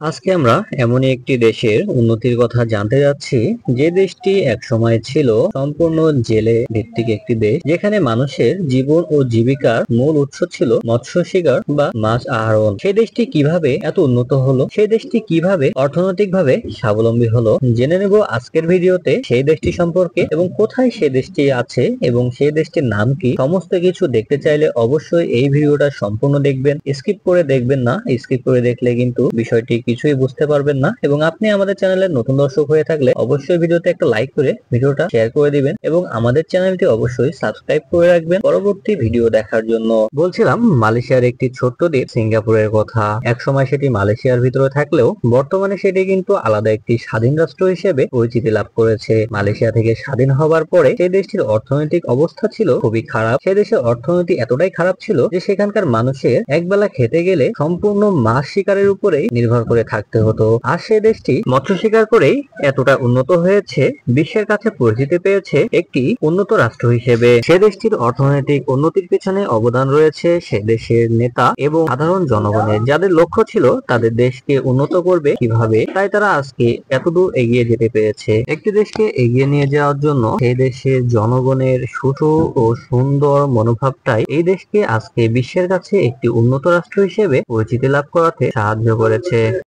আজকে আমরা এমনই একটি দেশের উন্নতির কথা জানতে যাচ্ছি, যে দেশটি একসময় ছিল সম্পূর্ণ জেলে ভিত্তিক একটি দেশ, যেখানে মানুষের জীবন ও জীবিকার মূল উৎস ছিল মৎস্য শিকার বা মাছ আহরণ। সেই দেশটি কিভাবে এত উন্নত হলো, সেই দেশটি কিভাবে অর্থনৈতিকভাবে স্বাবলম্বী হলো, জেনে নেব আজকের ভিডিওতে সেই দেশটি সম্পর্কে এবং কোথায় সেই দেশটি আছে এবং সেই দেশটির নাম কি। সমস্ত কিছু দেখতে চাইলে অবশ্যই এই ভিডিওটা সম্পূর্ণ দেখবেন, স্কিপ করে দেখবেন না। স্কিপ করে দেখলে কিন্তু বিষয়টি কিছুই বুঝতে পারবেন না। এবং আপনি আমাদের চ্যানেলের নতুন দর্শক হয়ে থাকলে অবশ্যই ভিডিওতে একটা লাইক করে ভিডিওটা শেয়ার করে দিবেন এবং আমাদের চ্যানেলটি অবশ্যই সাবস্ক্রাইব করে রাখবেন পরবর্তী ভিডিও দেখার জন্য। বলছিলাম মালয়েশিয়ার একটি ছোট্ট দ্বীপ সিঙ্গাপুরের কথা। একসময় সেটি মালয়েশিয়ার ভিতরে থাকলেও বর্তমানে সেটি কিন্তু আলাদা একটি স্বাধীন রাষ্ট্র হিসেবে পরিচিতি লাভ করেছে। মালয়েশিয়া থেকে স্বাধীন হবার পরে সেই দেশটির অর্থনৈতিক অবস্থা ছিল খুবই খারাপ। সে দেশের অর্থনীতি এতটাই খারাপ ছিল যে সেখানকার মানুষের একবেলা খেতে গেলে সম্পূর্ণ মাছ শিকারের উপরেই নির্ভর করে থাকতে হতো। আর সে দেশটি মৎস্য শিকার করেই এতটা উন্নত হয়েছে, বিশ্বের কাছে পরিচিতি পেয়েছে একটি উন্নত রাষ্ট্র হিসেবে। সে দেশটির অর্থনৈতিক উন্নতির পেছনে অবদান রয়েছে সে দেশের নেতা এবং সাধারণ জনগণের, যাদের লক্ষ্য ছিল তাদের দেশকে উন্নত করবে কিভাবে, তাই তারা আজকে এতদূর এগিয়ে যেতে পেরেছে। একটি দেশকে এগিয়ে নিয়ে যাওয়ার জন্য সেই দেশের জনগণের সুষ্ঠু ও সুন্দর মনোভাবটাই এই দেশকে আজকে বিশ্বের কাছে একটি উন্নত রাষ্ট্র হিসেবে পরিচিতি লাভ করাতে সাহায্য করেছে।